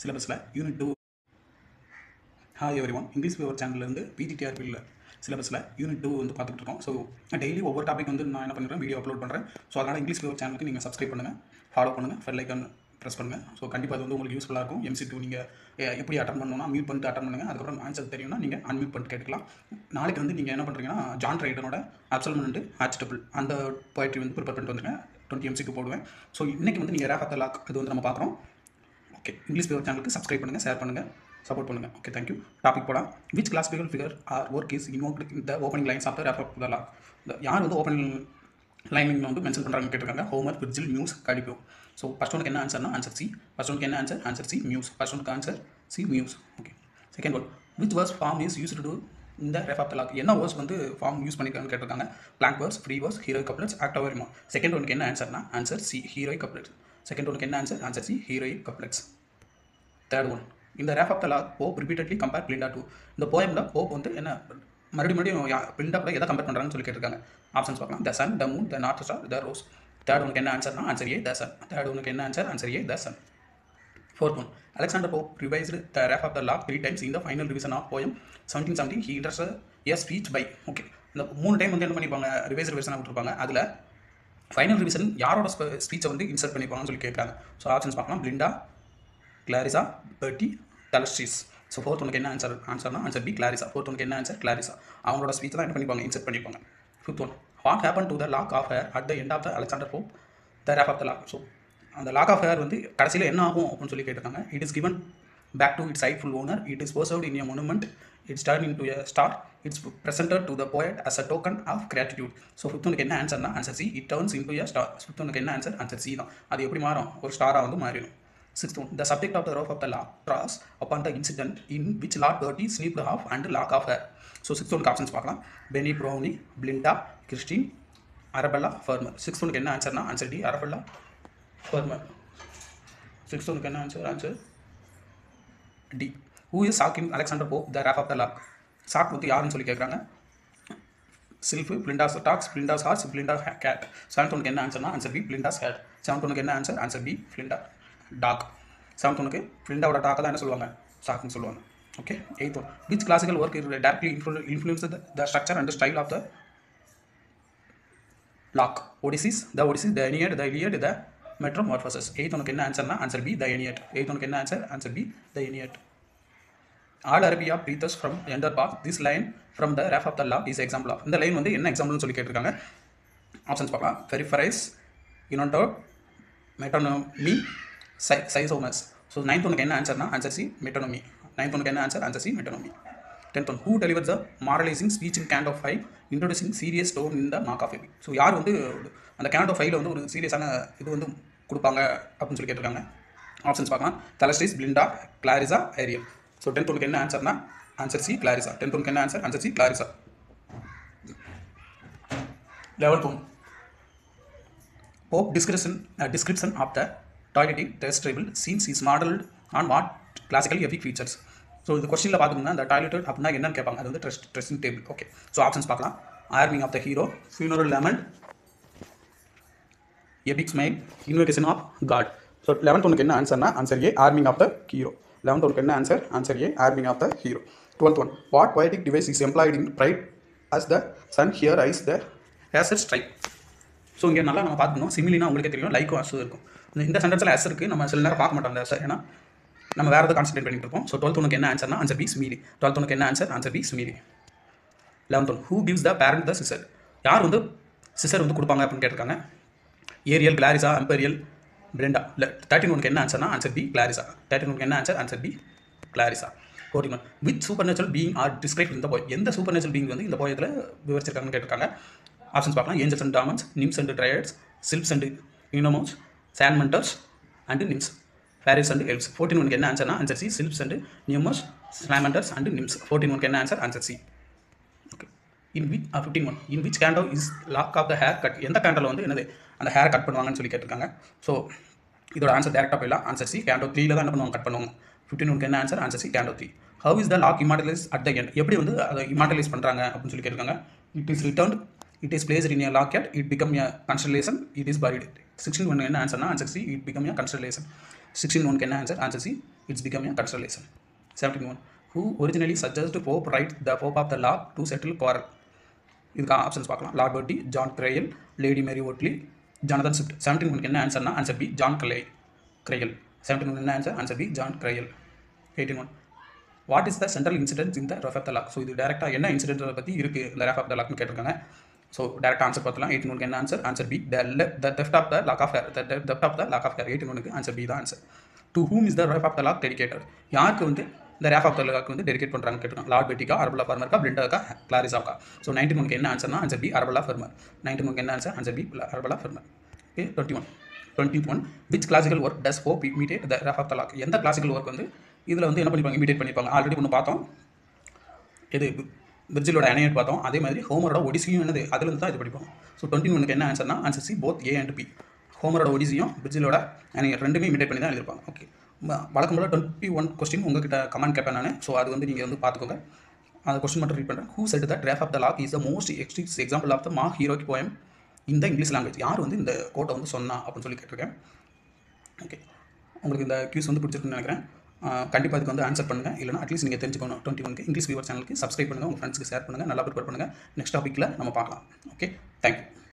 சிலபஸில் unit 2. Hi everyone, English paper சேனல்லேருந்து பிஜிடிஆர்பியில் சிலபஸில் யூனிட் 2 வந்து பார்த்துட்டு இருக்கோம். ஸோ டெய்லி ஒவ்வொரு டாபிக் வந்து நான் என்ன பண்ணுறேன், வீடியோ அப்லோட் பண்ணுறேன். ஸோ அதனால் இங்கிலீஷ் பேப்பர் சேனலுக்கு நீங்கள் சப்ஸ்கிரைப் பண்ணுங்கள், ஃபாலோ பண்ணுங்கள், பெல் ஐக்கான் ப்ரெஸ் பண்ணுங்கள். ஸோ கண்டிப்பாக அது வந்து உங்களுக்கு யூஸ்ஃபுல்லாக இருக்கும். MC2 நீங்கள் எப்படி அட்டன் பண்ணணும்னா மியூட் பண்ணிட்டு அட்டன் பண்ணுங்கள். அதுக்கப்புறம் ஆன்சர் தெரியும்னா நீங்கள் அன்மியூட் பண்ணிட்டு கேட்கலாம். நாளைக்கு வந்து நீங்கள் என்ன பண்ணுறீங்கன்னா, ஜான் ரைடனோட அப்சல்மெண்ட் ஆட்சிட்டபிள் அந்த போய்ட்ரி வந்து ப்ரிப்பேர் பண்ணிட்டு வந்துருங்க. 20 MC2 போடுவேன். ஸோ இன்றைக்கி வந்து நீங்கள் ரேஃப் ஆஃப் த லாக் அது வந்து நம்ம பார்க்குறோம். ஓகே, இங்கிலீஷ் பேப்பர் சேனலுக்கு சப்ஸ்கிரைப் பண்ணுங்கள், ஷேர் பண்ணுங்கள், சப்போர்ட் பண்ணுங்கள். Okay, thank you. டாபிக் போகலாம். Which classical figure or work is invoked in the opening lines of the Rape of the Lock. யார் வந்து ஓப்பனிங் லைனில் வந்து மென்ஷன் பண்ணுறாங்கன்னு கேட்டிருக்காங்க. Homer, Virgil, muse, Calliope. So first ஒனுக்கு என்ன ஆன்சர்னா ஆன்சர் சி. ஃபர்ஸ்ட் ஒனுக்கு என்ன answer? Answer C, muse. First ஒனுக்கு answer C, muse. Okay, second one, which verse form is used to இந்த ரேஃப் ஆஃப் த லாக். என்ன வேர்ஸ் வந்து form use பண்ணியிருக்காங்கன்னு கேட்டிருக்காங்க. Blank verse, free verse, heroic couplets, act over. Second ஒனுக்கு என்ன ஆன்சர்னா answer C, heroic couplets. Second ஒனுக்கு என்ன answer? Answer C, heroic couplets. Third one, இந்த Rape of the Lock Pope repeatedly compare Belinda to. இந்த போயமில் போப் வந்து என்ன மறுபடியும் பிளிண்டா கூட எதை கம்பேர் பண்ணுறாங்கன்னு சொல்லி கேட்டிருக்காங்க. ஆப்ஷன்ஸ் பார்க்கலாம். The sun, the moon, the north star, the rose. Third ஒனுக்கு என்ன ஆன்சர்னா answer A, the sun. Third ஒனுக்கு என்ன answer? Answer A, the sun. Fourth one, Alexander Pope revised the rap of the law 3 times in the final revision of poem 1717. He addressed a speech by. Okay, இந்த 3 time வந்து என்ன பண்ணிப்பாங்க, revise ரிவிஷனாக விட்டுருப்பாங்க. அதில் final revision யாரோட ஸ்பீச்சை வந்து insert பண்ணிப்பாங்கன்னு சொல்லி கேட்குறாங்க. ஸோ ஆப்ஷன்ஸ் பார்க்கலாம். பிளிண்டா, கிளாரிசா, பெர்ட்டி, தலஸ்ட்ரீஸ். ஸோ ஃபோர்த் ஒனுக்கு என்ன ஆன்சர்னா ஆன்சர் பி, கிளாரிசா. ஃபோர்த் ஒனுக்கு என்ன ஆன்சர்? கிளாரிசா. அவங்களோட ஸ்பீச் தான் என்ன பண்ணிப்பாங்க, இன்சர்ட் பண்ணிப்பாங்க. Fifth one, what happen to the lock of hair at the end of the Alexander Pope the Rape of the Lock. So அந்த லாக் ஆஃப் ஹேர் வந்து கடைசியில் என்ன ஆகும் அப்படின்னு சொல்லி கேட்டிருக்காங்க. It is given back to its rightful owner. It is preserved in a monument. It's turned into a star. இட்ஸ் presented to the poet as a token of gratitude. So fifth ஒனுக்கு என்ன ஆன்சர்னா answer C, it turns into a star. Fifth ஒனுக்கு என்ன answer? Answer C தான். அது எப்படி மாறும்? ஒரு ஸ்டாராக வந்து மாறிடும். Sixth one, the subject of the Rape of the Lock draws upon the incident in which Lord பெர்ட்டி snipped off and lock of hair. So sixth ஒனுக்கு ஆப்ஷன்ஸ் பார்க்கலாம். Penny Brownie, Belinda, Christine, Arabella, Fermor. Sixth ஒனுக்கு என்ன ஆன்சர்னா answer D, Arabella, Fermor. Sixth ஒனுக்கு என்ன answer? Answer D. Who is shocking Alexander Pope the Rape of the Lock. Shock வந்து யாருன்னு சொல்லி கேட்குறாங்க. Sylph, Flintoff tax, Belinda's horse, Belinda cat. Seventh ஒனுக்கு என்ன ஆன்சர்னா answer B, Belinda's cat. Seventh ஒனுக்கு என்ன answer? Answer B, Belinda dog. Seventh ஒனுக்கு பிளிண்டாவோட டாக்கை தான் என்ன சொல்லுவாங்க? சாக்குன்னு சொல்லுவாங்க. Okay, eighth one, which classical work directly influence the structure and style of the Lock. Odysseus, the Odysseus, the Aeneid, the Iliad, the Metamorphosis. Eighth ஒனுக்கு என்ன ஆன்சர்னா answer B, the Aeneid. Eighth ஒனுக்கு என்ன answer? Answer B, the எனியட். All Arabia breathes from yonder bath. This line from the Rape of the lock is example of. இந்த line வந்து என்ன எக்ஸாம்பிள்னு சொல்லி கேட்டிருக்காங்க. ஆப்ஷன்ஸ் பார்க்கலாம். பெரிஃபரைஸ், இனோட்டோ, மெட்டோனோமி, சைசோமஸ். ஸோ நைன்த் ஒனுக்கு என்ன ஆன்சர்னா ஆன்சர் சி, மெட்டோனோமி. நைன்த் ஒனுக்கு என்ன answer? Answer C, metonymy. Tenth one, who deliver the moralizing speech in canto of 5 introducing serious tone in the mock of epic. So யார் வந்து அந்த கேண்ட் ஆஃப் 5ல வந்து ஒரு சீரியஸான இது வந்து கொடுப்பாங்க அப்படின்னு சொல்லி கேட்டிருக்காங்க. ஆப்ஷன்ஸ் பார்க்கலாம். Thalestris, Belinda, Clarissa, Ariel. So tenth ஒனுக்கு என்ன ஆன்சர்னா ஆன்சர் சி, கிளாரிசா. டென்த் ஒனுக்கு என்ன answer? Answer C, Clarissa. 11th one, Pope description of the toileting terrestrial scenes is modeled on what classical epic features. So இந்த கொஸ்டினில் பார்த்துக்கோங்க, அந்த toilet அப்படின்னா என்னன்னு கேட்பாங்க. அது வந்து dressing table. Okay, so options பார்க்கலாம். Arming of the hero, funeral lament, epic simile, invocation of god. So 11th ஒனுக்கு என்ன ஆன்சர்னா answer A, arming of the hero. 11th ஒனுக்கு என்ன answer? Answer A, arming of the hero. 12th one, what poetic device is employed in pride as the sun here is the asset strike. So இங்கே நல்லா நம்ம பார்க்கணும். சிமிலினா உங்களுக்கே தெரியும், லைக்கும் as இருக்கும். இந்த சென்டென்ஸில் எஸ் இருக்குது, நம்ம சில நேரம் பார்க்க மாட்டோம் அந்த எஸ், ஏன்னா நம்ம வேறு எதாவது கான்சன்ட்ரேட் பண்ணிட்டு இருப்போம். ஸோ 12th ஒனுக்கு என்ன ஆன்சர்னா ஆன்சர் பி, சிமிலி. 12th ஒனுக்கு என்ன answer? Answer B, simile. 11th one, who gives the baron the scissor. யார் வந்து சிசர் வந்து கொடுப்பாங்க அப்படின்னு கேட்டிருக்காங்க. Ariel, Clarissa, Umbriel, Belinda. இல்லை 13 ஒனுக்கு என்ன ஆன்சர்னா ஆன்சர் பி, கிளாரிசா. 13 ஒனுக்கு என்ன answer? Answer B, Clarissa. 14 one, which supernatural being are describe இந்த போய். எந்த சூப்பர் நேச்சுரல் பீயிங் வந்து இந்த போயத்தில் விவரிச்சிருக்காங்கன்னு கேட்டிருக்காங்க. ஆப்ஷன்ஸ் பார்க்கலாம். Angels and demons, nymphs and dryads, sylphs and gnomes, salamanders and nymphs, fairies and elves. 14 ஒனுக்கு என்ன ஆன்சர்னா answer C, sylphs and gnomes, salamanders and nymphs. 14 ஒனுக்கு என்ன answer? Answer C. Okay, 15 one, in which canto is lock of the hair cut. எந்த கேண்டோவில் வந்து என்னது அந்த ஹேர் கட் பண்ணுவாங்கன்னு சொல்லி கேட்டிருக்காங்க. ஸோ இதோட ஆன்சர் டேரெக்டாக போயிடலாம். ஆன்சர் சி, கேண்டோ 3ல தான் என்ன பண்ணுவாங்க, கட் பண்ணுவாங்க. 15 ஒனுக்கு என்ன answer? Answer C, canto 3. How is the lock immortalize at the end. எப்படி வந்து அதை இமார்டலைஸ் பண்ணுறாங்க அப்படின்னு சொல்லி கேட்டிருக்காங்க. It is returned, it is placed in a locket, it become a constellation, it is buried. 16 ஒன்று என்ன ஆன்சர்னா answer C, it become a constellation. 16 ஒனுக்கு என்ன answer? Answer C, it's become a constellation. 17 one, who originally suggested Pope write the Pope of the law to settle quarrel? இதுக்கு options பார்க்கலாம். Lord பர்ட்டி, John Caryll, Lady Mary Wortley, Jonathan Swift. 17 ஒனுக்கு என்ன ஆன்சர்னா answer B, John Caryll. 17 one என்ன answer? Answer B, John Caryll. 18 one, what is the central incident in the ref of the Lock? So இது டேரெக்டாக என்ன incident பற்றி இருக்குது இந்த ரெஃப் ஆஃப் த லாக்னு கேட்டிருக்காங்க. ஸோ டேரெக்டாக ஆன்சர் பார்த்தலாம். 18 ஒனுக்கு என்ன answer? Answer B, the theft of the lock of hair. the theft of the lock of hair. 18 ஒனுக்கு ஆன்சர் பி தான் answer. To whom is the rape of the lock dedicated? யாருக்கு வந்து இந்த rape of the lock வந்து dedicate பண்ணுறாங்கன்னு கேட்டிருக்காங்க. Lord பெட்டிக்கா, அரபலா ஃபர்மருக்கா, பிளிண்டாக்கா, கிளாரிஸாக்கா? So 19 ஒனுக்கு என்ன ஆன்சர்னா ஆன்சர் பி, அரபலா ஃபர்மர். 19 ஒனுக்கு என்ன answer? Answer B, Arabella Fermor. Okay. 21 which classical work does Pope imitate the ref of the Lock? எந்த கிளாசிக்கல் ஒர்க் வந்து இதில் வந்து என்ன பண்ணிப்பாங்க? இமிடேட் பண்ணிப்பாங்க. ஆல்ரெடி ஒன்று பார்த்தோம், இது விர்ஜிலோட அனையட் பார்த்தோம். அதே மாதிரி ஹோமரோட ஒடிசியும் என்னது அதுலேருந்து தான் இது படிப்போம். ஸோ 21 ஒனுக்கு என்ன ஆன்சர்னா answer C, both A and B. ஹோமரோட ஒடிசியும் விர்ஜிலோட அனையட் ரெண்டுமே இமிடேட் பண்ணி தான் எழுதியிருப்பாங்க. ஓகே. வழக்கம் போல 21 கொஸ்டின் உங்ககிட்ட கமெண்ட் கேட்பேன் நான். ஸோ அது வந்து நீங்கள் வந்து பார்த்துக்கோங்க. அந்த கொஸ்டின் மட்டும் ரீட் பண்ணுறேன். Who said the ref of the lock is the most example of the mock heroic poem இந்த இங்கிலீஷ் லாங்குவேஜ்? யார் வந்து இந்த கோட்டை வந்து சொன்னா அப்படின்னு சொல்லி கேட்டிருக்கேன். ஓகே. உங்களுக்கு இந்த கியூஸ் வந்து பிடிச்சிருக்குன்னு நினைக்கிறேன். கண்டிப்பாக இதுக்கு வந்து ஆன்சர் பண்ணுங்கள். இல்லைனா அட்லீஸ்ட் நீங்கள் தெரிஞ்சுக்கணும். 21க்கு இங்கிலீஷ் வியூவர் சேனலுக்கு சப்ஸ்கிரைப் பண்ணுங்கள், உங்கள் ஃப்ரெண்ட்ஸ்க்கு ஷேர் பண்ணுங்கள், நல்லா ப்ரிப்பேர் பண்ணுங்கள். நெக்ஸ்ட் டாப்பிக்கில் நம்ம பார்க்கலாம். Okay, thank you.